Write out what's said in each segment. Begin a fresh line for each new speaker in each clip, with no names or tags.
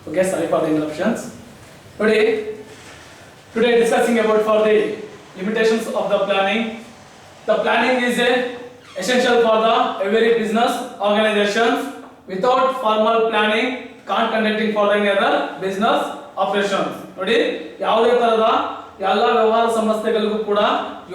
Okay, sorry for the interruptions. Today discussing about for the limitations of the planning. The planning is essential for the every business organizations. Without formal planning, can't conducting for any other business operations. ನೋಡಿ ಯಾವುದೇ ತರದ ಎಲ್ಲ ವ್ಯವಹಾರ ಸಂಸ್ಥೆಗಳಿಗೂ ಕೂಡ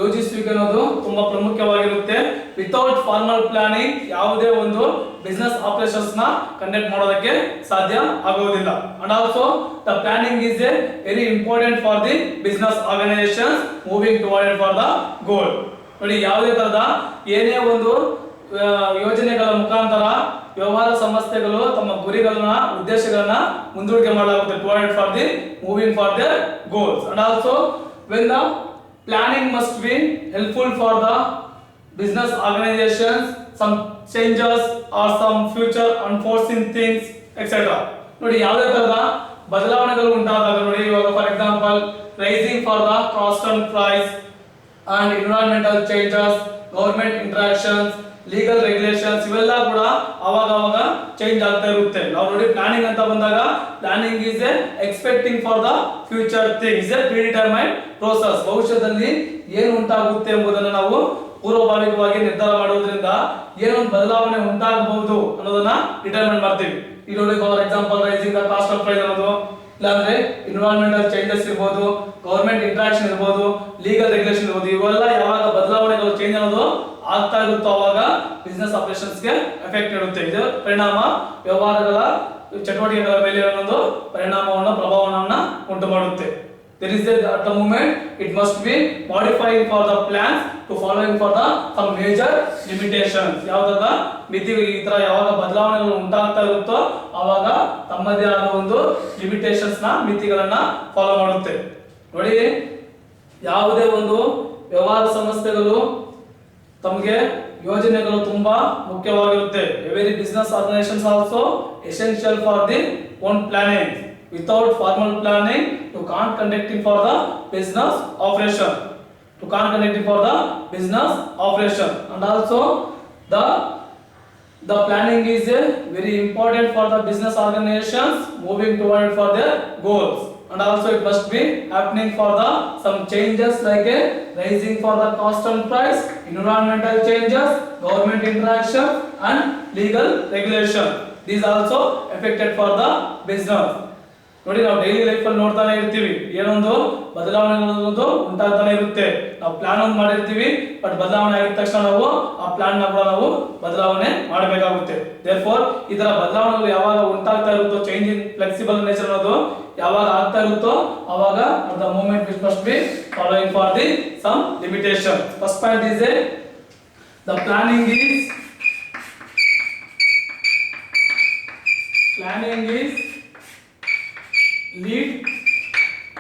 ಯೋಜಿಸುವಿಕೆ ಅನ್ನೋದು ತುಂಬಾ ಪ್ರಮುಖವಾಗಿರುತ್ತೆ. Without formal planning ಯಾವುದೇ ಒಂದು ಬಿಸಿನೆಸ್ ಆಪರೇಷನ್ಸ್ ನ ಕಂಡಕ್ಟ್ ಮಾಡೋದಕ್ಕೆ ಸಾಧ್ಯ ಆಗುವುದಿಲ್ಲ. And also the planning is a very important for the business organisations moving toward for the goal. ನೋಡಿ ಯಾವುದೇ ತರದ ಏನೇ ಒಂದು ಯೋಜನೆಗಳ ಮುಖಾಂತರ ವ್ಯವಹಾರ ಸಂಸ್ಥೆಗಳು ತಮ್ಮ ಗುರಿಗಳನ್ನ ಉದ್ದೇಶಗಳನ್ನ ಮುಂದೂಡಿಕೆ ಮಾಡಲಾಗುತ್ತೆ toward for the moving for the goals. And also when the planning must be helpful for the business organizations, some changes or some future unforeseen things etc. ನೋಡಿ ಯಾವುದೇ ತರದ ಬದಲಾವಣೆಗಳು ಉಂಟಾದಾಗ ನೋಡಿ ಇವಾಗ for example rising for the cost and price and environmental changes, government interactions, legal regulations ಇವೆಲ್ಲ ಕೂಡ ಅವಾಗ ಚೇಂಜ್ ಆಗ್ತಾ ಇರುತ್ತೆ. ನಾವು ನೋಡಿ ಪ್ಲಾನಿಂಗ್ ಅಂತ ಬಂದಾಗ planning is expecting for the future things, a predetermined process. ಭವಿಷ್ಯದಲ್ಲಿ ಏನು ಉಂಟಾಗುತ್ತೆ ಎಂಬುದನ್ನು ನಾವು ಪೂರ್ವಭಾವಿಕವಾಗಿ ನಿರ್ಧಾರ ಮಾಡೋದ್ರಿಂದ ಏನೊಂದು ಬದಲಾವಣೆ ಉಂಟಾಗಬಹುದು ಅನ್ನೋದನ್ನ ಡಿಟರ್ಮೈನ್ ಮಾಡ್ತೀವಿ. ಈಗ ನೋಡಿ for example rising the cost of price ಅನ್ನೋದು, ಇಲ್ಲಾಂದ್ರೆ ಎನ್ವಿರಾನ್ಮೆಂಟಲ್ ಚೇಂಜಸ್ ಇರಬಹುದು, ಗವರ್ಮೆಂಟ್ ಇಂಟರಾಕ್ಷನ್ ಇರಬಹುದು, ಲೀಗಲ್ ರೆಗ್ಯುಲೇಷನ್ ಇರಬಹುದು. ಇವೆಲ್ಲ ಯಾವಾಗ ಬದಲಾವಣೆಗಳು ಚೇಂಜ್ ಅನ್ನೋದು ಆಗ್ತಾ ಇರುತ್ತೋ ಅವಾಗ ಬಿಸಿನೆಸ್ ಆಪರೇಷನ್ಸ್ ಗೆ ಎಫೆಕ್ಟ್ ಇರುತ್ತೆ. ಇದು ಪರಿಣಾಮ ವ್ಯವಹಾರಗಳ ಚಟುವಟಿಕೆಗಳ ಮೇಲೆ ಒಂದು ಪರಿಣಾಮವನ್ನು ಪ್ರಭಾವವನ್ನು ಉಂಟು ಮಾಡುತ್ತೆ. There is at the moment it must be modifying for the plans to following for the some major limitations. ಯಾವುದಾದ ಮಿತಿಗಳು ಈ ತರ ಯಾವಾಗ ಬದಲಾವಣೆಗಳು ಉಂಟಾಗ್ತಾ ಇರುತ್ತೋ ಅವಾಗ ತಮ್ಮದೇ ಆದ ಒಂದು ಲಿಮಿಟೇಷನ್ಸ್ ನ ಮಿತಿಗಳನ್ನ ಫಾಲೋ ಮಾಡುತ್ತೆ. ನೋಡಿ ಯಾವುದೇ ಒಂದು ವ್ಯವಹಾರ ಸಂಸ್ಥೆಗಳು ತಮಗೆ ಯೋಜನೆಗಳು ತುಂಬಾ ಮುಖ್ಯವಾಗಿರುತ್ತೆ. Every business organisations also essential for the own planning. Without formal planning, you can't conducting for the business operation. You can't conducting for the business operation. And also the planning is very important for the business organizations moving toward for their goals. And also it must be happening for the some changes like a rising for the cost and price, environmental changes, government interaction and legal regulation. These also affected for the business. ನೋಡಿ ನಾವು daily life ಅಲ್ಲಿ ನೋಡ್ತಾನೆ ಇರ್ತೀವಿ, ಏನೊಂದು ಬದಲಾವಣೆಗಳು ಉಂಟಾಗ್ತಾನೆ ಇರುತ್ತೆ. ನಾವು plan ಒಂದು ಮಾಡಿರ್ತೀವಿ, ಬಟ್ ಬದಲಾವಣೆ ಆಗಿದ ತಕ್ಷಣ ನಾವು ಆ ಪ್ಲಾನ್ ನ ಕೂಡ ನಾವು ಬದಲಾವಣೆ ಮಾಡಬೇಕಾಗುತ್ತೆ. ದೇರ್ಫೋರ್ ಈ ತರ ಬದಲಾವಣೆಗಳು ಯಾವಾಗ ಉಂಟಾಗ್ತಾ ಇರುತ್ತೋ, ಚೇಂಜ್ ಇನ್ ಫ್ಲೆಕ್ಸಿಬಲ್ ನೇಚರ್ ಅನ್ನೋದು ಯಾವಾಗ ಆಗ್ತಾ ಇರುತ್ತೋ ಅವಾಗ at the moment which must be following for the some limitation. First point is the planning is lead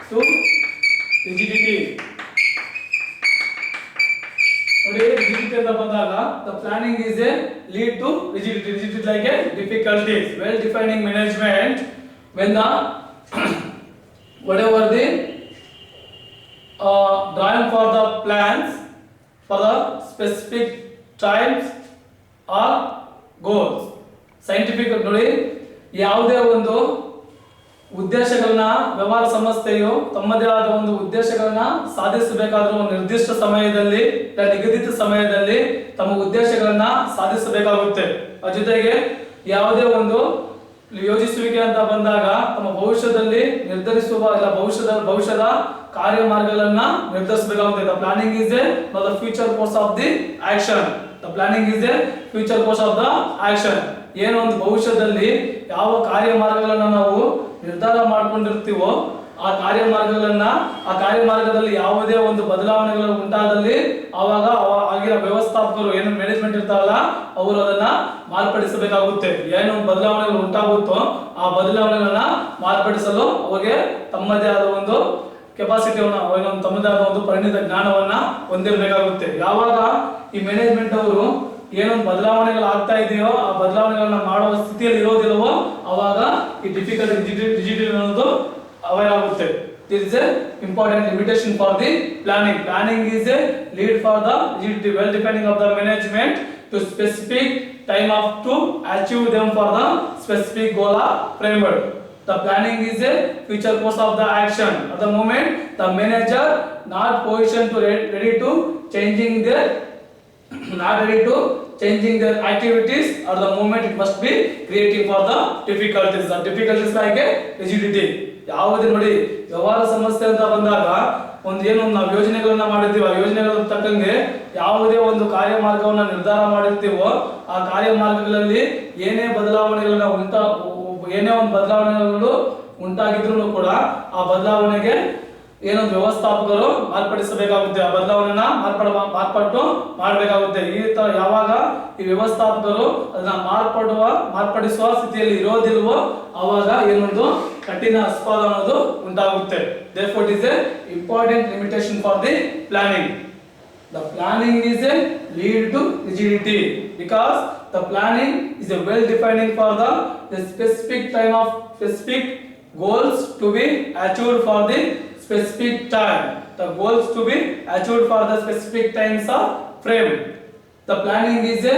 to rigidity. ನೋಡಿ rigidity ಅಂತ ಬಂದಾಗ the planning is a lead to rigidity. Rigidity like a difficulties. Well defining management when the whatever the drawing for the plans for the specific times or goals. Scientific ನೋಡಿ ಯಾವುದೇ ಒಂದು ಉದ್ದೇಶಗಳನ್ನ ವ್ಯವಹಾರ ಸಂಸ್ಥೆಯು ತಮ್ಮದೇ ಆದ ಒಂದು ಉದ್ದೇಶಗಳನ್ನ ಸಾಧಿಸಬೇಕಾದ್ರೂ ಒಂದು ನಿರ್ದಿಷ್ಟ ಸಮಯದಲ್ಲಿ ನಿಗದಿತ ಸಮಯದಲ್ಲಿ ತಮ್ಮ ಉದ್ದೇಶಗಳನ್ನ ಸಾಧಿಸಬೇಕಾಗುತ್ತೆ. ಜೊತೆಗೆ ಯಾವುದೇ ಒಂದು ಯೋಜಿಸುವಿಕೆ ಅಂತ ಬಂದಾಗ ತಮ್ಮ ಭವಿಷ್ಯದಲ್ಲಿ ನಿರ್ಧರಿಸುವ ಇಲ್ಲ ಭವಿಷ್ಯದ ಕಾರ್ಯಮಾರ್ಗಗಳನ್ನ ನಿರ್ಧರಿಸಬೇಕಾಗುತ್ತೆ. The planning is the future course of the action. The planning is future course of the action. ಏನೋ ಒಂದು ಭವಿಷ್ಯದಲ್ಲಿ ಯಾವ ಕಾರ್ಯಮಾರ್ಗಗಳನ್ನ ನಾವು ನಿರ್ಧಾರ ಮಾಡ್ಕೊಂಡಿರ್ತೀವೋ ಆ ಕಾರ್ಯಮಾರ್ಗದಲ್ಲಿ ಯಾವುದೇ ಒಂದು ಬದಲಾವಣೆಗಳು ಉಂಟಾದಲ್ಲಿ ಆವಾಗ ಆಗಿನ ವ್ಯವಸ್ಥಾಪಕರು ಏನು ಮ್ಯಾನೇಜ್ಮೆಂಟ್ ಇರ್ತಾರಲ್ಲ ಅವರು ಅದನ್ನ ಮಾರ್ಪಡಿಸಬೇಕಾಗುತ್ತೆ. ಏನು ಬದಲಾವಣೆಗಳು ಉಂಟಾಗುತ್ತೋ ಆ ಬದಲಾವಣೆಗಳನ್ನ ಮಾರ್ಪಡಿಸಲು ಅವರಿಗೆ ತಮ್ಮದೇ ಆದ ಒಂದು ಕೆಪಾಸಿಟಿಯನ್ನು ತಮ್ಮದೇ ಆದ ಒಂದು ಪರಿಣಿತ ಜ್ಞಾನವನ್ನ ಹೊಂದಿರಬೇಕಾಗುತ್ತೆ. ಯಾವಾಗ ಈ ಮ್ಯಾನೇಜ್ಮೆಂಟ್ ಅವರು ಏನೊಂದು ಬದಲಾವಣೆಗಳು ಆಗ್ತಾ ಇದೆಯೋ ಆ ಬದಲಾವಣೆಗಳನ್ನ ಮಾಡುವ ಸ್ಥಿತಿಯಲ್ಲಿ ಇರೋದಿಲ್ಲವೋ ಅವಾಗ ಈ ಡಿಜಿಟಲ್ ಅನ್ನೋದು ಅವೇರ್ ಆಗುತ್ತೆ. This is a important limitation for the planning. Planning is a lead for the rigidity, well defining of the management to specific time of to achieve them for the specific goal or framework. The planning is a future course of the action. At the moment, the manager not positioned to ready to changing their not ready to changing their activities. At the moment, it must be creating for the difficulties. The difficulties like a rigidity. ಯಾವುದೇ ನೋಡಿ ವ್ಯವಹಾರ ಸಮಸ್ಯೆ ಅಂತ ಬಂದಾಗ ಏನು ನಾವು ಯೋಜನೆಗಳನ್ನ ಮಾಡಿರ್ತೀವಿ, ಆ ಯೋಜನೆಗಳ ತಕ್ಕಂಗೆ ಯಾವುದೇ ಒಂದು ಕಾರ್ಯಮಾರ್ಗವನ್ನ ನಿರ್ಧಾರ ಮಾಡಿರ್ತೀವೋ ಆ ಕಾರ್ಯಮಾರ್ಗಗಳಲ್ಲಿ ಏನೇ ಬದಲಾವಣೆಗಳು ಉಂಟಾಗಿದ್ರು ಕೂಡ ಆ ಬದಲಾವಣೆಗೆ ಏನೊಂದು ವ್ಯವಸ್ಥಾಪಕರು ಮಾರ್ಪಡಿಸಬೇಕಾಗುತ್ತೆ, ಆ ಬದಲಾವಣೆನ ಮಾರ್ಪಾಟು ಮಾಡಬೇಕಾಗುತ್ತೆ. ಈ ತರ ಯಾವಾಗ ಈ ವ್ಯವಸ್ಥಾಪಕರು ಅದನ್ನ ಮಾರ್ಪಡಿಸುವ ಸ್ಥಿತಿಯಲ್ಲಿ ಇರೋದಿಲ್ವೋ ಆವಾಗ ಏನೊಂದು ಕಠಿಣ ಅಸ್ಪಾದ ಅನ್ನೋದು ಉಂಟಾಗುತ್ತೆ. Therefore, it is a important limitation for the planning. The planning is a lead to rigidity because the planning is a well defining for the specific time of specific goals to be achieved for the specific time. The goals to be achieved for the specific times of frame. The planning is a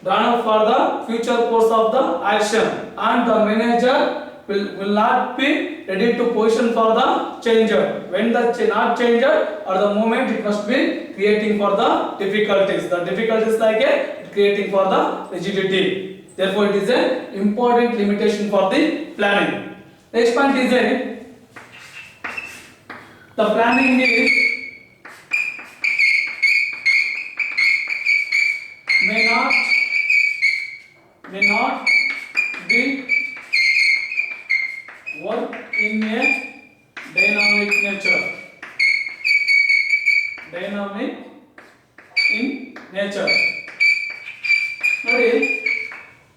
drawn up for the future course of the action, and the manager will not be ready to position for the changer. When the not changer at the moment, it must be creating for the difficulties. The difficulties like a creating for the rigidity. Therefore, it is a important limitation for the planning. Next point is a the planning is may not be work in a dynamic nature. Dynamic in nature. ನೋಡಿ,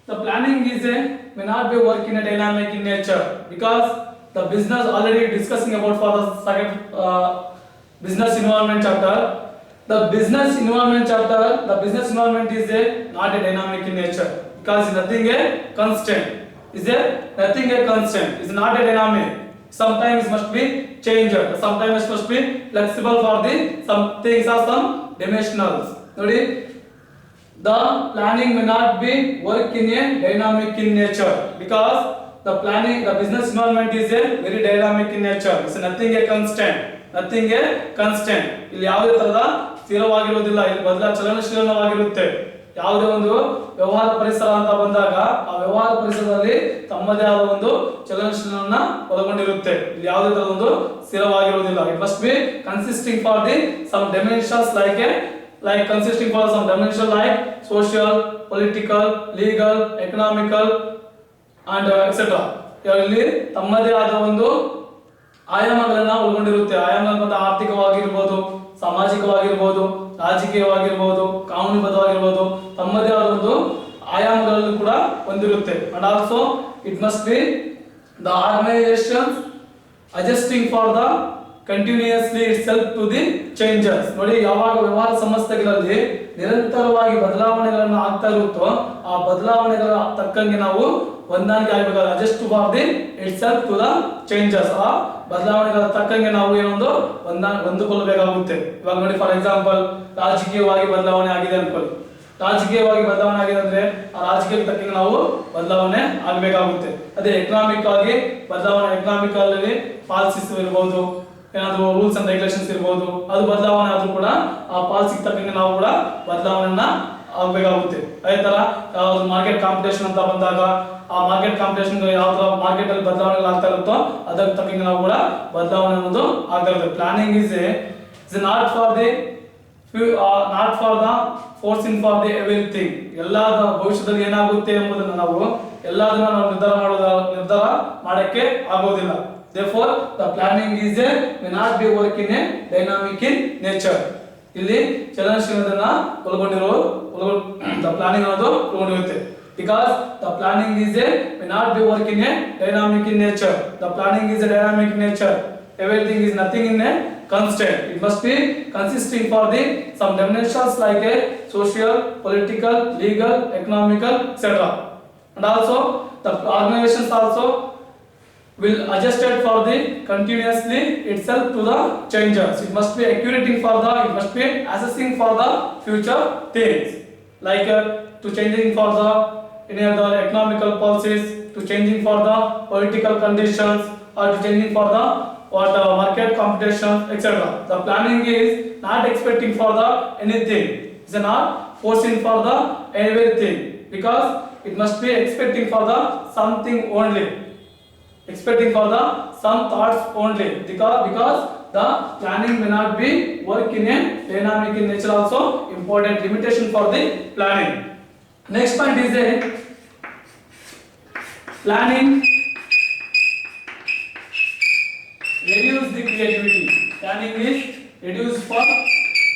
the planning is a may not be work in a dynamic in nature because the business already discussing about for the second business environment chapter. The business environment is a not a dynamic in nature because nothing a constant. Is there nothing a constant? Is not a dynamic. Sometimes it must be changed. Sometimes it must be flexible for the some things are some dimensionals. Nodi, the planning may not be work in a dynamic in nature because the business environment is a very dynamic in nature. It's nothing a constant. ಇಲ್ಲಿ ಯಾವುದೇ ತರಹದ ಸ್ಥಿರವಾಗಿರುವುದಿಲ್ಲ, ಇಲ್ಲಿ ಚಲನಶೀಲವಾಗಿರುತ್ತೆ. ಯಾವುದೇ ಒಂದು ವ್ಯವಹಾರ ಪರಿಸರ ಅಂತ ಬಂದಾಗ ಆ ವ್ಯವಹಾರ ಪರಿಸರದಲ್ಲಿ ತಮ್ಮದೇ ಆದ ಒಂದು ಚಲನಶೀಲನ ಒಳಗೊಂಡಿರುತ್ತೆ. ಇಲ್ಲಿ ಯಾವುದೇ ತರಹದ ಒಂದು ಸ್ಥಿರವಾಗಿರುವುದಿಲ್ಲ. It must be consisting for the some dimensions like consisting for some dimension like social, political, legal, economical and etc. ಇಲ್ಲಿ ತಮ್ಮದೇ ಆದ ಒಂದು ಆಯಾಮಗಳನ್ನ ಒಳಗೊಂಡಿರುತ್ತೆ. ಆಯಾಮಗಳು ಆರ್ಥಿಕವಾಗಿರ್ಬೋದು, ಸಾಮಾಜಿಕವಾಗಿರ್ಬೋದು, ರಾಜಕೀಯವಾಗಿರ್ಬೋದು, ಕಾನೂನುಬದ್ಧವಾಗಿರ್ಬೋದು, ತಮ್ಮದೇ ಆದ ಒಂದು ಆಯಾಮಗಳನ್ನು ಕೂಡ ಹೊಂದಿರುತ್ತೆ. and also it must be the organization adjusting for the continuously itself to the changes. ನೋಡಿ, ಯಾವಾಗ ವ್ಯವಹಾರ ಸಂಸ್ಥೆಗಳಲ್ಲಿ ನಿರಂತರವಾಗಿ ಬದಲಾವಣೆಗಳನ್ನು ಆಗ್ತಾ ಇರುತ್ತೋ ಆ ಬದಲಾವಣೆಗಳ ತಕ್ಕಂಗೆ ನಾವು ಹೊಂದಾಣಿಕೆ ಆಗಬೇಕಾದ್ರೆ adjust for the itself to the changes. ಆ ಬದಲಾವಣೆಗಳ ತಕ್ಕಂಗೆ ನಾವು ಏನೊಂದು ಹೊಂದಿಕೊಳ್ಳಬೇಕಾಗುತ್ತೆ. ಇವಾಗ ನೋಡಿ, ಫಾರ್ ಎಕ್ಸಾಂಪಲ್ ರಾಜಕೀಯವಾಗಿ ಬದಲಾವಣೆ ಆಗಿದೆ ಅನ್ಕೊಳ್ಳಿ. ರಾಜಕೀಯವಾಗಿ ಬದಲಾವಣೆ ಆಗಿದೆ ಅಂದ್ರೆ ಆ ರಾಜಕೀಯಕ್ಕೆ ತಕ್ಕಂಗೆ ನಾವು ಬದಲಾವಣೆ ಆಗಬೇಕಾಗುತ್ತೆ. ಅದೇ ಎಕನಾಮಿಕ್ ಆಗಿ ಬದಲಾವಣೆ, ಎಕನಾಮಿಕಲ್ ಅಲ್ಲಿ ಪಾಲಿಸಿಸ್ ಇರಬಹುದು, ಏನಾದ್ರು ರೂಲ್ಸ್ ಅಂಡ್ ರೆಗ್ಯುಲೇಷನ್ಸ್ ಇರಬಹುದು, ಅದು ಬದಲಾವಣೆ ಆದ್ರೂ ಕೂಡ ಆ ಪಾಲಿಸಿಗೆ ತಕ್ಕಂಗೆ ನಾವು ಕೂಡ ಬದಲಾವಣೆಯನ್ನ ಆಗಬೇಕಾಗುತ್ತೆ. ಅದೇ ತರ ಯಾವ್ದು ಮಾರ್ಕೆಟ್ ಕಾಂಪಿಟೇಷನ್ ಅಂತ ಬಂದಾಗ ಆ ಮಾರ್ಕೆಟ್ ಕಾಂಪಿಟೇಷನ್ ಯಾವ ತರ ಮಾರ್ಕೆಟ್ ಅಲ್ಲಿ ಬದಲಾವಣೆ ಆಗ್ತಾ ಇರುತ್ತೋ ಅದಕ್ಕೆ ತಕ್ಕಂಗೆ ನಾವು ಕೂಡ ಬದಲಾವಣೆ ಅನ್ನೋದು ಆಗ್ತಾ ಇರುತ್ತೆ. Planning is not for the forcing for the everything. ಎಲ್ಲಾದ ಭವಿಷ್ಯದಲ್ಲಿ ಏನಾಗುತ್ತೆ ಎಂಬುದನ್ನು ನಾವು ಎಲ್ಲದನ್ನ ನಾವು ನಿರ್ಧಾರ ಮಾಡಕ್ಕೆ ಆಗೋದಿಲ್ಲ. Therefore, the planning may not be work in a dynamic in nature. ಇಲ್ಲಿ ಚಲನಶೀಲತೆಯನ್ನ the planning ಅನ್ನೋದು ಒಳಗೊಂಡಿರುತ್ತೆ. Because the planning may not be work in a dynamic in nature. The planning is a dynamic in nature. Everything is nothing in a constant. It must be consisting for the some dimensions like a social, political, legal, economical, etc. And also the organizations also will adjust it for the continuously itself to the changes. It must be accurating for the, it must be assessing for the future things like to changing for the any other economical policies, to to changing for the political conditions or to changing for the market competition, etc. The planning is not expecting for the anything. It's not forcing for the everything, because it must be expecting for the something only, expecting for the some thoughts only, because the planning may not be work in a dynamic in nature, also important limitation for the planning. Next point is a planning reduce the creativity. Planning is reduce for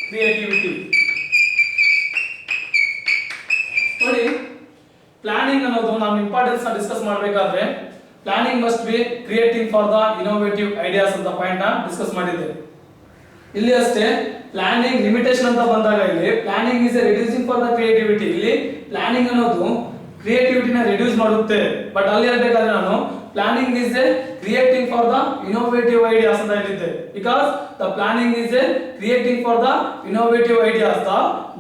creativity. ನೋಡಿ, planning ಅನ್ನೋದು ನಾವು importance ನ discuss ಮಾಡಬೇಕಾದ್ರೆ planning must be creating for the innovative ideas ಅಂತ point ನ discuss ಮಾಡಿದ್ದೇವೆ. ಇಲ್ಲಿ ಅಷ್ಟೇ ಪ್ಲಾನಿಂಗ್ ಲಿಮಿಟೇಷನ್ ಅಂತ ಬಂದಾಗ ಇಲ್ಲಿ planning is reducing for the creativity. ಇಲ್ಲಿ ಪ್ಲಾನಿಂಗ್ ಅನ್ನೋದು ಕ್ರಿಯೇಟಿವಿಟಿನ ರಿಡ್ಯೂಸ್ ಮಾಡುತ್ತೆ. ಬಟ್ ಅಲ್ಲಿ ಹೇಳ್ಬೇಕಾದ್ರೆ ನಾನು planning is creating for the innovative ideas ಅಂತ ಹೇಳಿದ್ದೆ. Because the planning is creating for the innovative ideas, the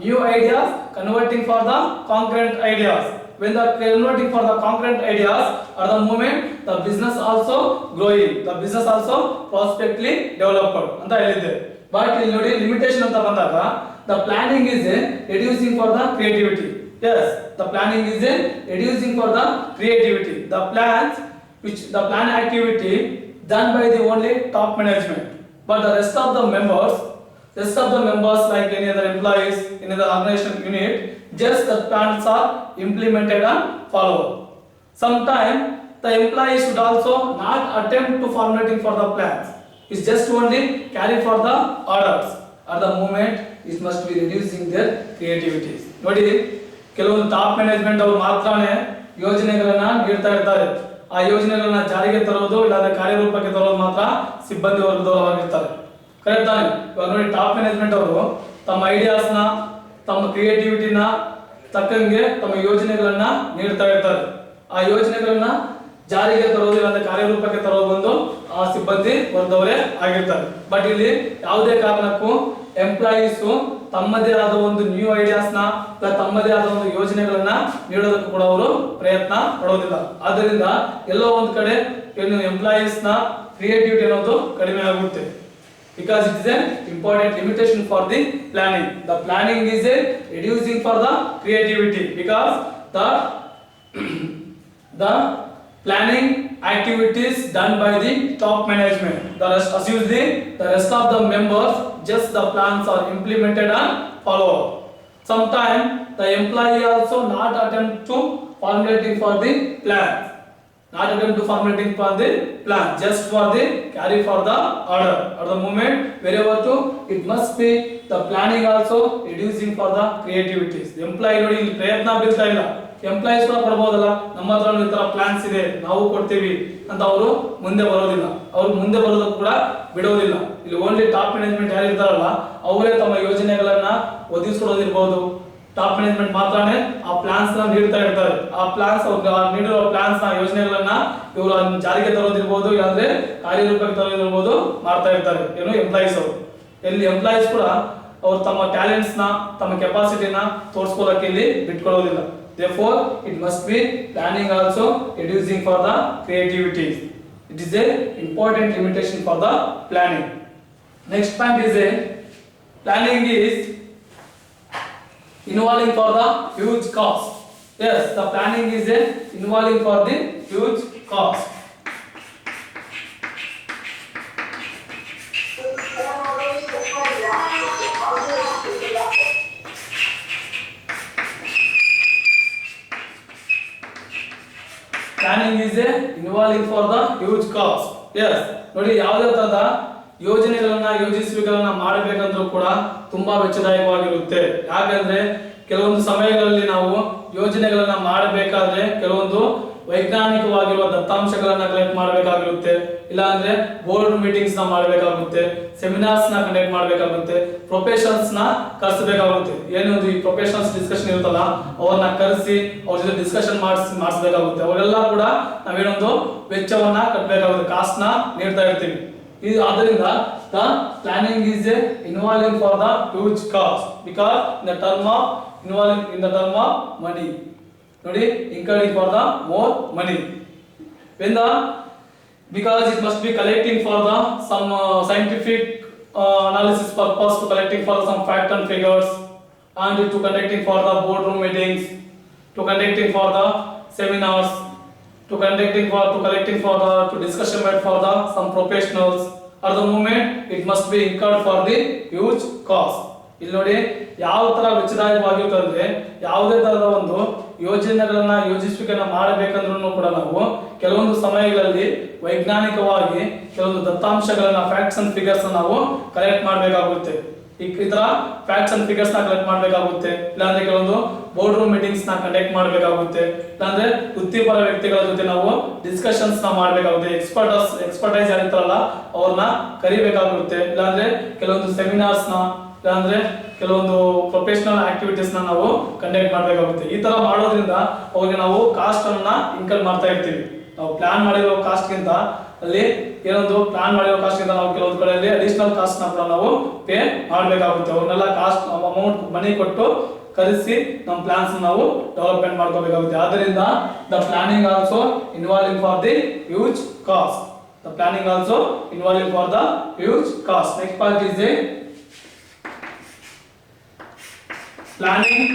new ideas converting for the concurrent ideas. When the converting for the concurrent ideas at the moment, the business also growing, the business also prospectively developed ಅಂತ ಹೇಳಿದ್ದೆ. But ಇಲ್ಲಿ ನೋಡಿ limitation ಅಂತ ಬಂದಾಗ the planning is reducing for the creativity. Yes, the planning is reducing for the creativity. The plans which the plan activity done by the only top management, but the rest of the members like any other employees in the organization unit, just the plans are implemented and followed. Sometimes the employees should also not attempt to formulating for the plans. It's just only carry for the orders. At the moment it must be reducing their creativity. ನೋಡಿ, ಕೆಲವೊಂದು top management ಅವರು ಮಾತ್ರನೇ ಯೋಜನೆಗಳನ್ನ ನೀಡ್ತಾ ಇರ್ತಾರೆ. ಆ ಯೋಜನೆಗಳನ್ನ ಜಾರಿಗೆ ತರೋದು ಇಲ್ಲಾಂದ್ರೆ ಕಾರ್ಯರೂಪಕ್ಕೆ ತರೋದು ಮಾತ್ರ ಸಿಬ್ಬಂದಿ ವರ್ಗದವರಾಗಿರ್ತಾರೆ. ಕರೆಕ್ಟ್ ತಾನೆ? ಇವಾಗ ನೋಡಿ, ಟಾಪ್ ಮ್ಯಾನೇಜ್ಮೆಂಟ್ ಅವರು ತಮ್ಮ ಐಡಿಯಾಸ್ ನ, ತಮ್ಮ ಕ್ರಿಯೇಟಿವಿಟಿನ ತಕ್ಕಂಗೆ ತಮ್ಮ ಯೋಜನೆಗಳನ್ನ ನೀಡ್ತಾ ಇರ್ತಾರೆ. ಆ ಯೋಜನೆಗಳನ್ನ ಜಾರಿಗೆ ತರೋದು ಇಲ್ಲಾಂದ್ರೆ ಕಾರ್ಯರೂಪಕ್ಕೆ ತರೋದು ಬಂದು ಆ ಸಿಬ್ಬಂದಿ ವರ್ಗದವರೇ ಆಗಿರ್ತಾರೆ. ಬಟ್ ಇಲ್ಲಿ ಯಾವುದೇ ಕಾರಣಕ್ಕೂ ಎಂಪ್ಲಾಯೀಸ್ ತಮ್ಮದೇ ಆದ ಒಂದು ನ್ಯೂ ಐಡಿಯಾಸ್ ನ ತಮ್ಮದೇ ಆದ ಒಂದು ಯೋಜನೆಗಳನ್ನ ನೀಡೋದಕ್ಕೂ ಕೂಡ ಅವರು ಪ್ರಯತ್ನ ಪಡೋದಿಲ್ಲ. ಆದ್ದರಿಂದ ಎಲ್ಲೋ ಒಂದ್ ಕಡೆ ಏನು ಎಂಪ್ಲಾಯೀಸ್ ನ ಕ್ರಿಯೇಟಿವಿಟಿ ಅನ್ನೋದು ಕಡಿಮೆ ಆಗುತ್ತೆ. Because it is an important limitation for the planning. The planning is reducing for the creativity, because the planning activities done by the top management, the rest of the members, just the plans are implemented and followed. Sometimes the employee also not attempt to formulating for the plans, not attempt to formulating for the plan, just for the carry for the order. At the moment wherever to it must be the planning also reducing for the creativities. The employee ನೋಡಿ ಇಲ್ಲಿ ಪ್ರಯತ್ನ ಬೀಳ್ತಾ ಇಲ್ಲ. Employees ಕೂಡ ಕೊಡಬಹುದಲ್ಲ, ನಮ್ಮ ಹತ್ರ ಈ ತರ ಪ್ಲಾನ್ಸ್ ಇದೆ ನಾವು ಕೊಡ್ತೀವಿ ಅಂತ ಅವರು ಮುಂದೆ ಬರೋದಿಲ್ಲ. ಅವರು ಮುಂದೆ ಬರೋದಕ್ಕೆ ಕೂಡ ಬಿಡೋದಿಲ್ಲ. ಇಲ್ಲಿ ಓನ್ಲಿ ಟಾಪ್ ಮ್ಯಾನೇಜ್ಮೆಂಟ್ ಯಾರು ಇರ್ತಾರಲ್ಲ ಅವರೇ ತಮ್ಮ ಯೋಜನೆಗಳನ್ನ ಒದಗಿಸ್ಕೊಡೋದಿರ್ಬೋದು. ಟಾಪ್ ಮ್ಯಾನೇಜ್ಮೆಂಟ್ ಮಾತ್ರನೇ ಆ ಪ್ಲಾನ್ಸ್ ನ ನೀಡ್ತಾ ಇರ್ತಾರೆ. ಆ ಪ್ಲಾನ್ಸ್ ನೀಡಿರೋ ಪ್ಲಾನ್ಸ್ ನ ಯೋಜನೆಗಳನ್ನ ಇವರು ಜಾರಿಗೆ ತರೋದಿರ್ಬೋದು, ಇಲ್ಲಾಂದ್ರೆ ಕಾರ್ಯರೂಪಕ್ಕೆ ತರೋದಿರ್ಬೋದು ಮಾಡ್ತಾ ಇರ್ತಾರೆ ಏನು ಎಂಪ್ಲಾಯೀಸ್ ಅವರು. ಎಲ್ಲಿ ಎಂಪ್ಲಾಯೀಸ್ ಕೂಡ ಅವರು ತಮ್ಮ ಟ್ಯಾಲೆಂಟ್ಸ್ ನ, ತಮ್ಮ ಕೆಪಾಸಿಟಿನ ತೋರಿಸ್ಕೊಳ್ಳೋಕೆ ಇಲ್ಲಿ ಬಿಟ್ಕೊಳ್ಳೋದಿಲ್ಲ. Therefore it must be planning also reducing for the creativity. It is a important limitation for the planning. Next point is a planning is involving for the huge cost. Yes, the planning is involving for the huge cost. Planning is involving for the huge cost. Yes, ನೋಡಿ ಯಾವುದೇ ತರದ ಯೋಜನೆಗಳನ್ನ ಯೋಜಿಸುವಿಕೆಗಳನ್ನ ಮಾಡಬೇಕಂದ್ರೂ ಕೂಡ ತುಂಬಾ ವೆಚ್ಚದಾಯಕವಾಗಿರುತ್ತೆ. ಯಾಕಂದ್ರೆ ಕೆಲವೊಂದು ಸಮಯಗಳಲ್ಲಿ ನಾವು ಯೋಜನೆಗಳನ್ನ ಮಾಡಬೇಕಾದ್ರೆ ಕೆಲವೊಂದು ವೈಜ್ಞಾನಿಕವಾಗಿರುವ ದತ್ತಾಂಶಗಳನ್ನ ಕಲೆಕ್ಟ್ ಮಾಡಬೇಕಾಗಿರುತ್ತೆ, ಇಲ್ಲಾಂದ್ರೆ ಬೋರ್ಡ್ ಮೀಟಿಂಗ್ಸ್ ನ ಮಾಡಬೇಕಾಗುತ್ತೆ, ಸೆಮಿನಾರ್ಸ್ ನ ಕಂಡಕ್ಟ್ ಮಾಡಬೇಕಾಗುತ್ತೆ, ಪ್ರೊಫೆಷನಲ್ಸ್ ನ ಕರೆಸಬೇಕಾಗುತ್ತೆ. ಏನೊಂದು ಈ ಪ್ರೊಫೆಷನಲ್ಸ್ ಡಿಸ್ಕಷನ್ ಇರುತ್ತಲ್ಲ ಅವ್ರನ್ನ ಕರೆಸಿ ಅವ್ರ ಜೊತೆ ಡಿಸ್ಕಷನ್ ಮಾಡಿಸಬೇಕಾಗುತ್ತೆ. ಅವರೆಲ್ಲ ಕೂಡ ನಾವೇನೊಂದು ವೆಚ್ಚವನ್ನ ಕಟ್ಟಬೇಕಾಗುತ್ತೆ, ಕಾಸ್ಟ್ ನ ನೀಡ್ತಾ ಇರ್ತೀವಿ. ಇದು ಆದ್ದರಿಂದ the planning is involving for the huge cost, because in the term of involving in the term of money. ನೋಡಿ, incurring for the more money. when the because it must be collecting for the some scientific analysis purpose, to collecting for some fact and figures, and to conducting for the boardroom meetings, to conducting for the seminars, to conducting for to collecting for the to discussion made for the some professionals. At the moment it must be incurred for the huge cost. ಇಲ್ಲಿ ನೋಡಿ ಯಾವ ತರ ವೆಚ್ಚದಾಯಕವಾಗಿರುತ್ತೆ ಅಂದ್ರೆ ಯಾವುದೇ ತರಹದ ಒಂದು ಯೋಜನೆಗಳನ್ನ ಯೋಜಿಸುವಿಕೆನ ಮಾಡಬೇಕಂದ್ರೂ ಕೂಡ ನಾವು ಕೆಲವೊಂದು ಸಮಯಗಳಲ್ಲಿ ವೈಜ್ಞಾನಿಕವಾಗಿ ಕೆಲವೊಂದು ದತ್ತಾಂಶಗಳನ್ನ ಫ್ಯಾಕ್ಟ್ಸ್ ಅಂಡ್ ಫಿಗರ್ಸ್ ನಾವು ಕಲೆಕ್ಟ್ ಮಾಡಬೇಕಾಗುತ್ತೆ. ಈ ತರ ಫ್ಯಾಕ್ಟ್ಸ್ ಅಂಡ್ ಫಿಗರ್ಸ್ ನ ಕಲೆಕ್ಟ್ ಮಾಡಬೇಕಾಗುತ್ತೆ. ಇಲ್ಲಾಂದ್ರೆ ಕೆಲವೊಂದು ಬೋರ್ಡ್ ರೂಮ್ ಮೀಟಿಂಗ್ಸ್ ನ ಕಂಡಕ್ಟ್ ಮಾಡಬೇಕಾಗುತ್ತೆ. ಇಲ್ಲಾಂದ್ರೆ ವೃತ್ತಿಪರ ವ್ಯಕ್ತಿಗಳ ಜೊತೆ ನಾವು ಡಿಸ್ಕಷನ್ಸ್ ನ ಮಾಡಬೇಕಾಗುತ್ತೆ. ಎಕ್ಸ್ಪರ್ಟೈಸ್ ಯಾರಿರ್ತಾರಲ್ಲ ಅವ್ರನ್ನ ಕರಿಬೇಕಾಗುತ್ತೆ. ಇಲ್ಲಾಂದ್ರೆ ಕೆಲವೊಂದು ಸೆಮಿನಾರ್ಸ್ ನ, ಇಲ್ಲಾಂದ್ರೆ ಕೆಲವೊಂದು ಪ್ರೊಫೆಷನಲ್ ಆಕ್ಟಿವಿಟೀಸ್ ನ ನಾವು ಕಂಡಕ್ಟ್ ಮಾಡಬೇಕಾಗುತ್ತೆ. ಈ ತರ ಮಾಡೋದ್ರಿಂದ ಅವ್ರಿಗೆ ನಾವು ಕಾಸ್ಟ್ ಅನ್ನ ಇನ್ಕರ್ ಮಾಡ್ತಾ ಇರ್ತೀವಿ. ನಾವು ಪ್ಲಾನ್ ಮಾಡಿರೋ ಕಾಸ್ಟ್ ಗಿಂತ ಅಲ್ಲಿ ಏನೊಂದು ಪ್ಲಾನ್ ಮಾಡಿರೋ ಕಾಸ್ಟ್ ಗಿಂತ ನಾವು ಕೆಲವೊಂದು ಕಡೆಯಲ್ಲಿ ಅಡಿಷನಲ್ ಕಾಸ್ಟ್ ನ ಕೂಡ ನಾವು ಪೇ ಮಾಡಬೇಕಾಗುತ್ತೆ. ಅವ್ರನ್ನೆಲ್ಲ ಕಾಸ್ಟ್ ಅಮೌಂಟ್ ಮನಿ ಕೊಟ್ಟು ಕರೆಸಿ ನಮ್ಮ ಪ್ಲಾನ್ಸ್ ನಾವು ಡೆವಲಪ್ಮೆಂಟ್ ಮಾಡ್ಕೋಬೇಕಾಗುತ್ತೆ. ಆದ್ದರಿಂದ the planning also involving for the huge cost. The planning also involving for the huge cost. Next part is A planning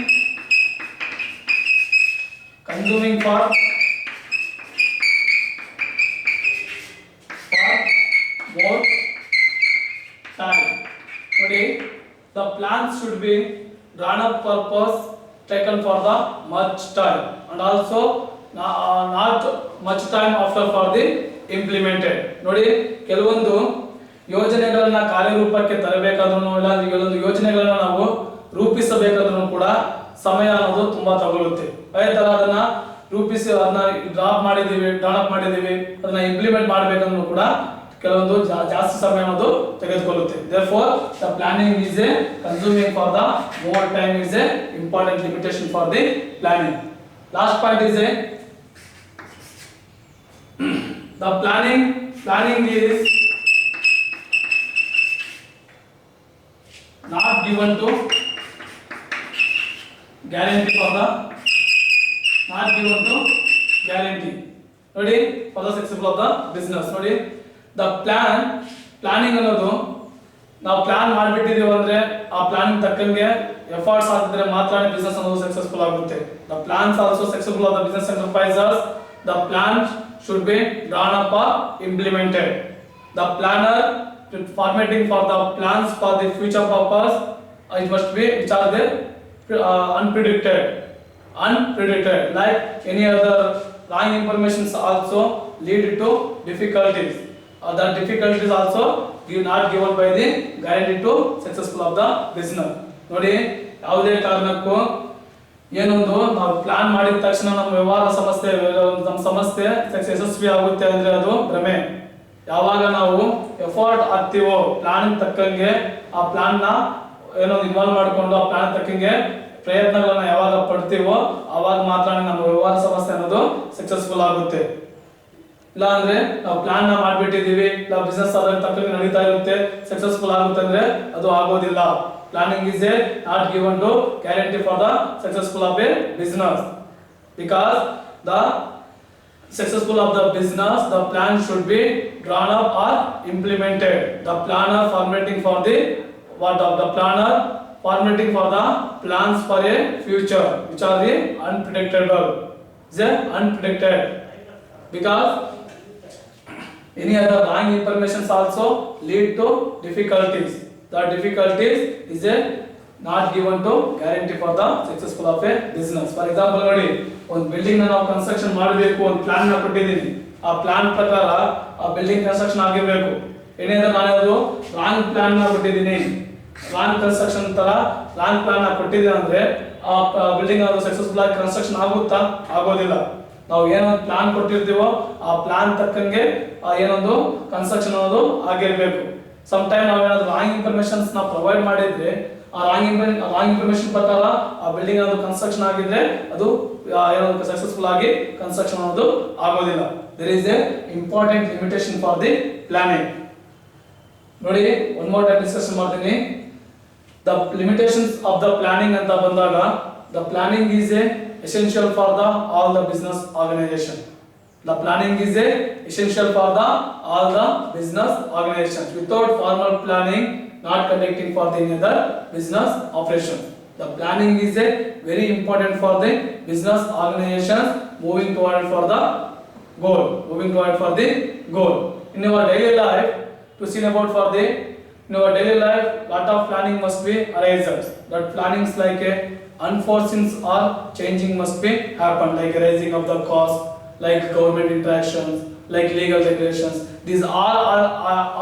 consuming for more time. ನೋಡಿ, the plans should be drawn up purpose taken for the much time and also not much time after for the implemented. ನೋಡಿ, ಕೆಲವೊಂದು ಯೋಜನೆಗಳನ್ನ ಕಾರ್ಯರೂಪಕ್ಕೆ ತರಬೇಕಾದ್ರೂ ಇಲ್ಲ ಕೆಲವೊಂದು ಯೋಜನೆಗಳನ್ನ ನಾವು ರೂಪಿಸಬೇಕಾದ್ರೂ ಕೂಡ ಸಮಯ ಅನ್ನೋದು ತುಂಬಾ ತಗೊಳ್ಳುತ್ತೆ. ಅದೇ ತರ ಅದನ್ನ ರೂಪಿಸಿ ಅದನ್ನ ಡ್ರಾಪ್ ಮಾಡಿದೀವಿ ಅದನ್ನ ಇಂಪ್ಲಿಮೆಂಟ್ ಮಾಡಬೇಕಂದ್ರೂ ಕೂಡ ಕೆಲವೊಂದು ಜಾಸ್ತಿ ಸಮಯ ಅನ್ನೋದು ತೆಗೆದುಕೊಳ್ಳುತ್ತೆ. therefore the planning is a consuming for the more time is a important limitation for the planning. Last point is a the planning is not given to guarantee for the ನೋಡಿ for the successful of the business. ನೋಡಿ the planning ಅನ್ನೋದು ನಾವು plan ಮಾಡಿಬಿಟ್ಟಿದೀವಿ ಅಂದ್ರೆ ಆ planning ತಕ್ಕಂಗೆ efforts ಹಾಕಿದ್ರೆ ಮಾತ್ರ business ಅನ್ನೋದು ಸಕ್ಸಸ್ಫುಲ್ ಆಗುತ್ತೆ. the plans also successful of the business enterprises. the plans should be drawn up or implemented. the planner formatting for the plans for the future purpose it must be which are the unpredicted like any other wrong informations also lead to difficulties. The difficulties also not given by the guarantee to successful of the business. ನೋಡಿ ಯಾವುದೇ ಕಾರಣಕ್ಕೂ ಏನೊಂದು ನಾವು plan ಮಾಡಿದ ತಕ್ಷಣ ನಮ್ಮ ವ್ಯವಹಾರ ಸಮಸ್ಯೆ ಯಶಸ್ವಿ ಆಗುತ್ತೆ ಅಂದ್ರೆ ಅದು ಭ್ರಮೆ. ಯಾವಾಗ ನಾವು ಎಫರ್ಟ್ ಹಾಕ್ತಿವೋ ಪ್ಲಾನ್ ತಕ್ಕಂಗೆ ಆ ಪ್ಲಾನ್ ನ ಏನೊಂದು ಇನ್ವಾಲ್ವ್ ಮಾಡ್ಕೊಂಡು ಆ ಪ್ಲಾನ್ ತಕ್ಕಂಗೆ ಪ್ರಯತ್ನಗಳನ್ನ ಯಾವಾಗ ಪಡ್ತೀವೋ ಆವಾಗ ಮಾತ್ರ ನಮ್ಮ ವ್ಯವಹಾರ ಸಮಸ್ಯೆ ಅನ್ನೋದು ಸಕ್ಸಸ್ಫುಲ್ ಆಗುತ್ತೆ. ಇಲ್ಲ ಅಂದ್ರೆ ನಾವು ಪ್ಲಾನ್ ನ ಮಾಡ್ಬಿಟ್ಟಿದೀವಿ ನಾವು ಬಿಸ್ನೆಸ್ ಅದರ ತಕ್ಕಂಗೆ ನಡೀತಾ ಇರುತ್ತೆ ಸಕ್ಸಸ್ಫುಲ್ ಆಗುತ್ತೆ ಅಂದ್ರೆ ಅದು ಆಗೋದಿಲ್ಲ. Planning is a not given to guarantee for the successful of a business because the successful of the business the plan should be drawn up or implemented. The planner formatting for the planner formatting for the plans for a future which are the unpredictable is unpredicted because any other wrong informations also lead to difficulties. The difficulties is a not given to guarantee for the successful of a business. For example ನೋಡಿ ಒಂದು building ನಾವು construction ಮಾಡಬೇಕು ಒಂದು plan ನ ಕೊಟ್ಟಿದ್ದೀನಿ ಆ plan ಪ್ರಕಾರ ಆ ಬಿಲ್ಡಿಂಗ್ ಕನ್ಸ್ಟ್ರಕ್ಷನ್ ಆಗಿರಬೇಕು. ಏನೇಂದ್ರೆ ನಾನು ಅದು ರಾಂಗ್ ಪ್ಲಾನ್ ನ ಕೊಟ್ಟಿದ್ದೀನಿ ರಾಂಗ್ ಕನ್ಸ್ಟ್ರಕ್ಷನ್ ತರ ರಾಂಗ್ ಪ್ಲಾನ್ ನ ಕೊಟ್ಟಿದ್ದೀನಿ ಅಂದ್ರೆ ಆ ಬಿಲ್ಡಿಂಗ್ ಅದು ಸಕ್ಸಸ್ಫುಲ್ ಆಗಿ ಕನ್ಸ್ಟ್ರಕ್ಷನ್ ಆಗುತ್ತಾ ಆಗೋದಿಲ್ಲ. ನಾವು ಏನೊಂದು ಪ್ಲಾನ್ ಕೊಟ್ಟಿರ್ತೀವೋ ಆ ಪ್ಲಾನ್ ತಕ್ಕಂಗೆ ಏನೊಂದು ಕನ್ಸ್ಟ್ರಕ್ಷನ್ ಅನ್ನೋದು ಆಗಿರ್ಬೇಕು. ಸಮ್ ಟೈಮ್ ನಾವೇನಾದ್ರು ರಾಂಗ್ ಇನ್ಫಾರ್ಮೇಶನ್ಸ್ ನ ಪ್ರೊವೈಡ್ ಮಾಡಿದ್ರೆ ಆ ರಾಂಗ್ ಇನ್ಫಾರ್ಮೇಶನ್ ಪ್ರಕಾರ ಆ ಬಿಲ್ಡಿಂಗ್ ಅನ್ನೋದು ಕನ್ಸ್ಟ್ರಕ್ಷನ್ ಆಗಿದ್ರೆ ಅದು ಏನೊಂದು ಸಕ್ಸಸ್ಫುಲ್ ಆಗಿ ಕನ್ಸ್ಟ್ರಕ್ಷನ್ ಅನ್ನೋದು ಆಗೋದಿಲ್ಲ. There is a important limitation for the planning. ನೋಡಿ ಒನ್ ಮೋರ್ ಟೈಮ್ ಡಿಸ್ಕಷನ್ ಮಾಡ್ತೀನಿ. The limitations of the planning ಅಂತ ಬಂದಾಗ the planning is a essential for the all the business organisation. The planning is a essential for the all the business organizations. Without formal planning, not conducting for the other business operations. The planning is a very important for the business organizations moving toward for the goal. Moving toward for the goal. In our daily life, to see about for the in our daily life, lot of planning must be arises. That plannings like a unforeseen or changing must be happen, like raising of the cost, like government interactions, like legal regulations. These all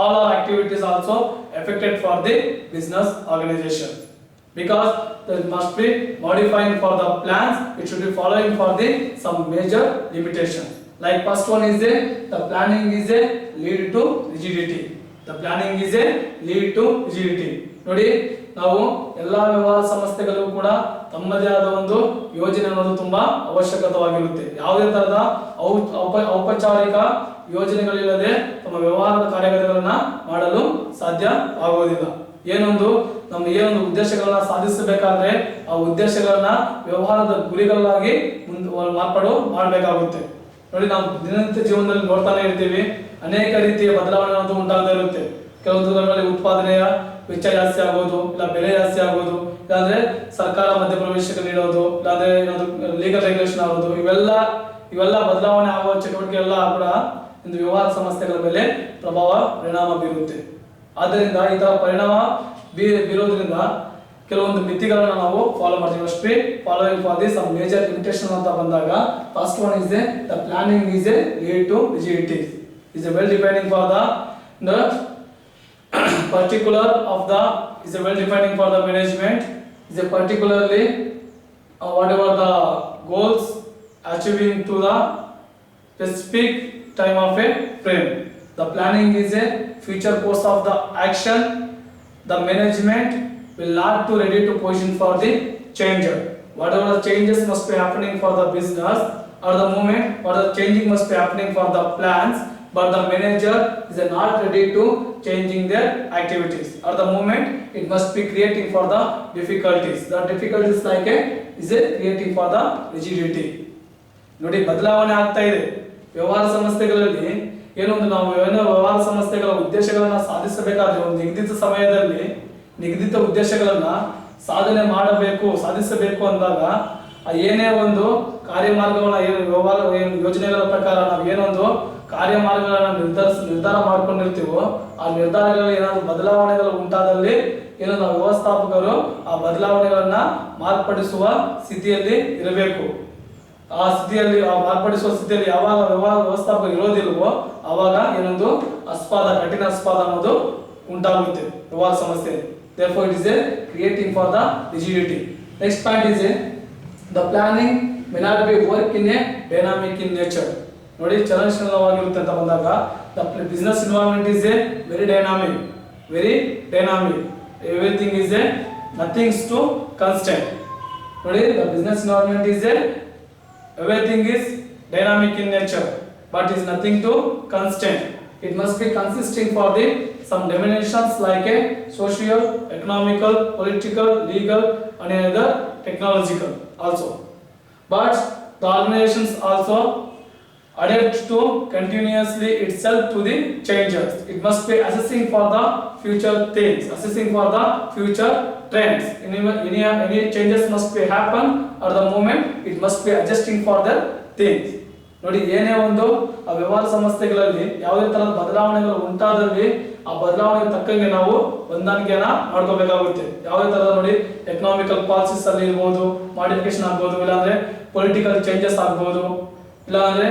our activities also affected for the business organization, because there must be modifying for the plans. It should be following for the some major limitations. Like first one is the planning is a lead to rigidity. The planning is a lead to rigidity. ನೋಡಿ, ನಾವು ಎಲ್ಲಾ ವ್ಯವಹಾರ ಸಂಸ್ಥೆಗಳಿಗೂ ಕೂಡ ತಮ್ಮದೇ ಆದ ಒಂದು ಯೋಜನೆ ಅನ್ನೋದು ತುಂಬಾ ಅವಶ್ಯಕವಾಗಿರುತ್ತೆ. ಯಾವುದೇ ತರಹದ ಔಪಚಾರಿಕ ಯೋಜನೆಗಳಿಲ್ಲದೆ ತಮ್ಮ ವ್ಯವಹಾರದ ಕಾರ್ಯಗಳನ್ನ ಮಾಡಲು ಸಾಧ್ಯ ಆಗುವುದಿಲ್ಲ. ಏನೊಂದು ಉದ್ದೇಶಗಳನ್ನ ಸಾಧಿಸಬೇಕಾದ್ರೆ ಆ ಉದ್ದೇಶಗಳನ್ನ ವ್ಯವಹಾರದ ಗುರಿಗಳಾಗಿ ಮಾರ್ಪಾಡು ಮಾಡಬೇಕಾಗುತ್ತೆ. ನೋಡಿ, ನಾವು ದಿನನಿತ್ಯ ಜೀವನದಲ್ಲಿ ನೋಡ್ತಾನೆ ಇರ್ತೀವಿ, ಅನೇಕ ರೀತಿಯ ಬದಲಾವಣೆ ಅನ್ನೋದು ಉಂಟಾಗ್ತಾ ಇರುತ್ತೆ. ಕೆಲವೊಂದು ಸಂದರ್ಭದಲ್ಲಿ ಉತ್ಪಾದನೆಯ ವೆಚ್ಚ ಜಾಸ್ತಿ ಆಗೋದು, ಇಲ್ಲ ಬೆಲೆ ಜಾಸ್ತಿ ಆಗೋದು, ಇಲ್ಲಾಂದ್ರೆ ಸರ್ಕಾರ ಮಧ್ಯಪ್ರವೇಶಕ್ಕೆ ನೀಡೋದು, ಇಲ್ಲಾಂದ್ರೆ ಲೀಗಲ್ ರೆಗ್ಯುಲೇಷನ್ ಆಗೋದು, ಇವೆಲ್ಲ ಬದಲಾವಣೆ ಆಗುವ ಚಟುವಟಿಕೆ ಎಲ್ಲ ಕೂಡ ಒಂದು ವ್ಯವಹಾರ ಸಂಸ್ಥೆಗಳ ಮೇಲೆ ಪರಿಣಾಮ ಬೀರುತ್ತೆ. ಆದ್ದರಿಂದ ಈ ತರ ಪರಿಣಾಮ ಬೀರೋದ್ರಿಂದ ಕೆಲವೊಂದು ಮಿತಿಗಳನ್ನ ನಾವು ಫಾಲೋ ಮಾಡ್ತೀವಿ. ಅಷ್ಟೇ following for the some major limitation ಅಂತ ಬಂದಾಗ, first one is the planning is a lead to rigidity. is a well defining for the particular of the is a well defining for the management, is a particularly whatever the goals achieving to the specific time of a frame. The planning is a future course of the action. The management will not to ready to position for the changer. Whatever the changes must be happening for the business or the moment, or the changing must be happening for the plans, but the manager is not ready to changing their activities. At the moment, it must be creating for the difficulties. The difficulties like is creating for the rigidity. ನೋಡಿ, ಬದಲಾವಣೆ ಆಗ್ತಾ ಇದೆ ವ್ಯವಹಾರ ಸಂಸ್ಥೆಗಳಲ್ಲಿ. ಏನೊಂದು ನಾವು ವ್ಯವಹಾರ ಸಂಸ್ಥೆಗಳ ಉದ್ದೇಶಗಳನ್ನ ಸಾಧಿಸಬೇಕಾದ್ರೆ ಒಂದು ನಿಗದಿತ ಸಮಯದಲ್ಲಿ ನಿಗದಿತ ಉದ್ದೇಶಗಳನ್ನ ಸಾಧಿಸಬೇಕು ಅಂದಾಗ ಏನೇ ಒಂದು ಕಾರ್ಯಮಾರ್ಗವನ್ನ ವ್ಯವಹಾರ ಯೋಜನೆಗಳ ಪ್ರಕಾರ ನಾವು ಏನೊಂದು ಕಾರ್ಯಮಾರ್ಗಗಳನ್ನ ನಿರ್ಧಾರ ಮಾಡ್ಕೊಂಡಿರ್ತೀವೋ, ಆ ನಿರ್ಧಾರಗಳಲ್ಲಿ ಏನಾದ್ರು ಬದಲಾವಣೆಗಳು ಉಂಟಾದಲ್ಲಿ ನಾವು ವ್ಯವಸ್ಥಾಪಕರು ಆ ಬದಲಾವಣೆಗಳನ್ನ ಮಾರ್ಪಡಿಸುವ ಸ್ಥಿತಿಯಲ್ಲಿ ಇರಬೇಕು. ಆ ಮಾರ್ಪಡಿಸುವ ಸ್ಥಿತಿಯಲ್ಲಿ ಯಾವಾಗ ವ್ಯವಸ್ಥಾಪಕ ಇರೋದಿಲ್ವೋ ಆವಾಗ ಕಠಿಣ ಅಸ್ಪಾದ ಅನ್ನೋದು ಉಂಟಾಗುತ್ತೆ ವ್ಯವಹಾರ ಸಮಸ್ಯೆ. Therefore, it is a creating for the rigidity. Next point is the planning may not be work in a dynamic in nature. ನೋಡಿ, ಚಲನಶೀಲವಾಗಿರುತ್ತೆ ಅಂತ ಬಂದಾಗ the business environment is a very dynamic. Everything is nothing is to constant. ನೋಡಿ, the business environment is everything is dynamic in nature, but is nothing to constant. It must be consisting for the some dimensions like a social, economical, political, legal, and other technological also. But the organizations also adapt to continuously itself to the changes. It must be assessing for the future things, assessing for the future trends. Any changes must be happen at the moment. It must be adjusting for the things. ನೋಡಿ, ಏನೇ ಒಂದು ಆ ವ್ಯವಹಾರ ಸಂಸ್ಥೆಗಳಲ್ಲಿ ಯಾವುದೇ ತರಹದ ಬದಲಾವಣೆಗಳು ಉಂಟಾದಲ್ಲಿ ಆ ಬದಲಾವಣೆಗೆ ತಕ್ಕಂಗೆ ನಾವು ಹೊಂದಾಣಿಕೆಯನ್ನ ಮಾಡ್ಕೋಬೇಕಾಗುತ್ತೆ. ಯಾವುದೇ ತರಹದ ನೋಡಿ, ಎಕನಾಮಿಕಲ್ ಪಾಲಿಸೀಸ್ ಅಲ್ಲಿ ಇರ್ಬೋದು, ಮಾಡಿಫಿಕೇಶನ್ ಆಗ್ಬೋದು, ಇಲ್ಲಾಂದ್ರೆ ಪೊಲಿಟಿಕಲ್ ಚೇಂಜಸ್ ಆಗ್ಬೋದು, ಇಲ್ಲಾಂದ್ರೆ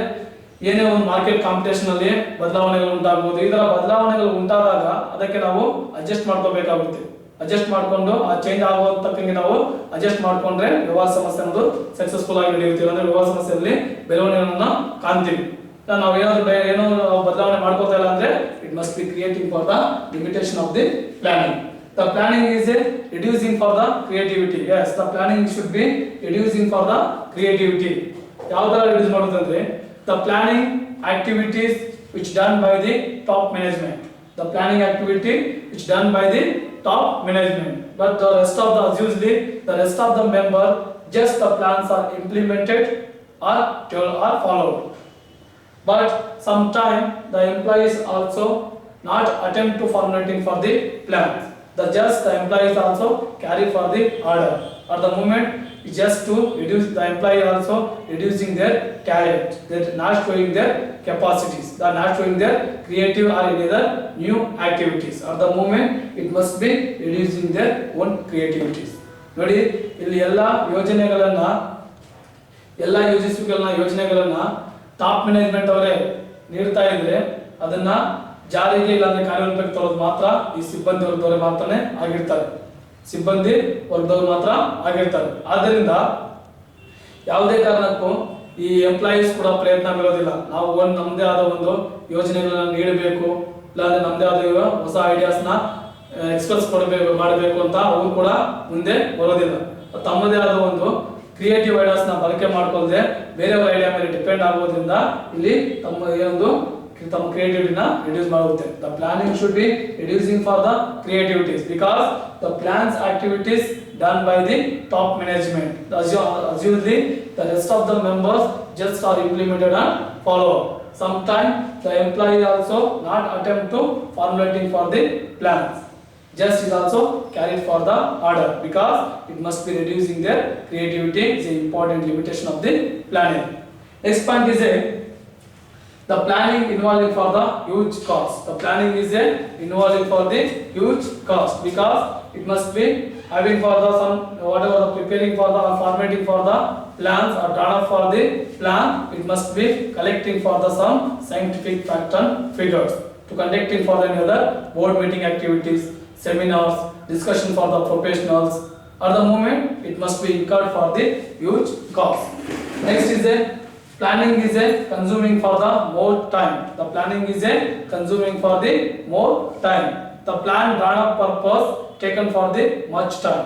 ಏನೇ ಒಂದು ಮಾರ್ಕೆಟ್ ಕಾಂಪಿಟೇಷನ್ ಅಲ್ಲಿ ಬದಲಾವಣೆಗಳು ಉಂಟಾಗಬಹುದು. ಈ ತರ ಬದಲಾವಣೆಗಳು ಉಂಟಾದಾಗ ಅದಕ್ಕೆ ನಾವು ಅಡ್ಜಸ್ಟ್ ಮಾಡ್ಕೋಬೇಕಾಗುತ್ತೆ. ಅಡ್ಜಸ್ಟ್ ಮಾಡ್ಕೊಂಡು ಆ ಚೇಂಜ್ ಆಗೋ ತಕ್ಕಂಗೆ ನಾವು ಅಡ್ಜಸ್ಟ್ ಮಾಡ್ಕೊಂಡ್ರೆ ವ್ಯವಹಾರ ಸಮಸ್ಯೆ ಅನ್ನೋದು ಸಕ್ಸಸ್ಫುಲ್ ಆಗಿ ನಡೆಯುತ್ತೆ. ಅಂದ್ರೆ ವ್ಯವಹಾರ ಸಮಸ್ಯೆಯಲ್ಲಿ ಬೆಳವಣಿಗೆಯನ್ನ ಕಾಣ್ತೀವಿ. ನಾವು ಏನೋ ಬದಲಾವಣೆ ಮಾಡ್ಕೋತಾ ಇಲ್ಲ ಅಂದ್ರೆ it must B creating for the limitation of the planning. The planning is reducing for the creativity. Yes, the planning should be reducing for the creativity. ಯಾವ ತರ ರಿಡ್ಯೂಸ್ ಮಾಡೋದಂದ್ರೆ the planning activities which done by the top management. The planning activity which done by the top management. But the rest of the member, just the plans are implemented or followed. But sometimes the employees also not attempt to formulating for the plans. The employees also carry for the order. At the moment, just to reduce the employee also reducing their talent. They're not showing their capacities. They're not showing their creative or any other new activities. At the moment, it must be reducing their own creativities. ನೋಡಿ ಇಲ್ಲಿ ಎಲ್ಲ ಯೋಜನೆಗಳನ್ನ top management ಅವರೇ ನೀಡ್ತಾ ಇದ್ರೆ ಅದನ್ನ ಜಾರಿಗೆ ಇಲ್ಲಾಂದ್ರೆ ಕಾರ್ಯರೂಪಕ್ಕೆ ತರೋದು ಮಾತ್ರ ಈ ಸಿಬ್ಬಂದಿ ವರ್ಗದವರು ಮಾತ್ರನೇ ಆಗಿರ್ತಾರೆ. ಸಿಬ್ಬಂದಿ ವರ್ಗದವರು ಮಾತ್ರ ಆಗಿರ್ತಾರೆ. ಆದ್ದರಿಂದ ಯಾವುದೇ ಕಾರಣಕ್ಕೂ ಈ ಎಂಪ್ಲಾಯೀಸ್ ಕೂಡ ಪ್ರಯತ್ನ ಬೀರೋದಿಲ್ಲ. ನಾವು ನಮ್ಮದೇ ಆದ ಒಂದು ಯೋಜನೆಗಳನ್ನ ನೀಡಬೇಕು, ಇಲ್ಲಾಂದ್ರೆ ನಮ್ಮದೇ ಆದ ಹೊಸ ಐಡಿಯಾಸ್ನ ಎಕ್ಸ್ಪ್ರೆಸ್ ಮಾಡಬೇಕು ಅಂತ ಅವರು ಕೂಡ ಮುಂದೆ ಬರೋದಿಲ್ಲ. ತಮ್ಮದೇ ಆದ ಒಂದು ಕ್ರಿಯೇಟಿವ್ ಐಡಿಯಾಸ್ನ ಬಳಕೆ ಮಾಡ್ಕೊಳ್ಳದೆ ಬೇರೆಯವರ ಐಡಿಯಾ ಮೇಲೆ ಡಿಪೆಂಡ್ ಆಗೋದ್ರಿಂದ ಇಲ್ಲಿ ತಮ್ಮ ಕ್ರಿಯೇಟಿವಿಟಿನ ರಿಡ್ಯೂಸ್ ಮಾಡುತ್ತೆ. The planning should be reducing for the creativities because the plans activities done by the top management. Usually the rest of the members just are implemented and follow. Sometimes the employee also not attempt to formulating for the plans. Just is also carried for the order because it must be reducing their creativity. Is an important limitation of the planning. Next point is the planning involving for the huge cost. The planning is involving for the huge cost because it must be having for the some whatever the preparing for the formatting for the plans or drawn up for the plan. It must be collecting for the some scientific fact and figures to conducting for any other board meeting activities, seminars, discussion for the professionals. At the moment, it must be incurred for the huge cost. Next is planning is consuming for the more time. The planning is consuming for the more time. The plan drawn up purpose taken for the much time.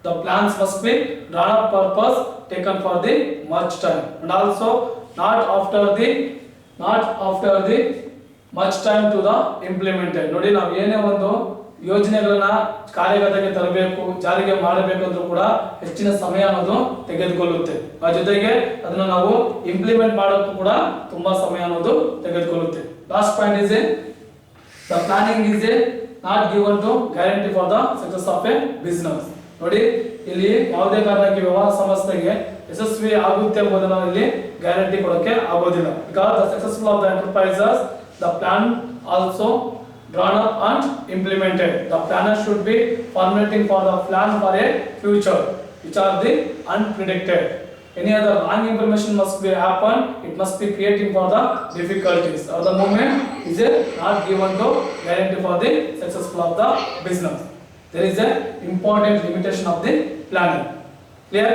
The plans must be drawn up purpose taken for the much time, and also not after the much time to the implemented. ನೋಡಿ ನಾವು ಏನೇ ಒಂದು ಯೋಜನೆಗಳನ್ನ ಕಾರ್ಯಗತಕ್ಕೆ ತರಬೇಕು, ಜಾರಿಗೆ ಮಾಡಬೇಕು ಅಂದ್ರೂ ಕೂಡ ಹೆಚ್ಚಿನ ಸಮಯ ಅನ್ನೋದು ತೆಗೆದುಕೊಳ್ಳುತ್ತೆ. ಆ ಜೊತೆಗೆ ಅದನ್ನ ನಾವು ಇಂಪ್ಲಿಮೆಂಟ್ ಮಾಡೋಕ್ಕೂ ಕೂಡ ತುಂಬಾ ಸಮಯ ಅನ್ನೋದು ತೆಗೆದುಕೊಳ್ಳುತ್ತೆ. Last point is the planning is not given to guarantee for the success of a business. ನೋಡಿ ಇಲ್ಲಿ ಯಾವುದೇ ಕಾರಣಕ್ಕೆ ವ್ಯವಹಾರ ಸಂಸ್ಥೆಗೆ ಯಶಸ್ವಿ ಆಗುತ್ತೆ ಎಂಬುದನ್ನು ಇಲ್ಲಿ ಗ್ಯಾರಂಟಿ ಕೊಡಕ್ಕೆ ಆಗೋದಿಲ್ಲ. because the successful of the enterprises the plan also drawn up and implemented. The planner should be formulating for the plan for a future which are the unpredicted. Any other wrong information must be happen. It must be creating for the difficulties. At the moment is not given to guarantee for the successful of the business. There is a important limitation of the planning. Clear?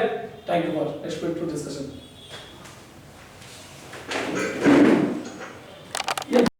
Thank you for expert discussion.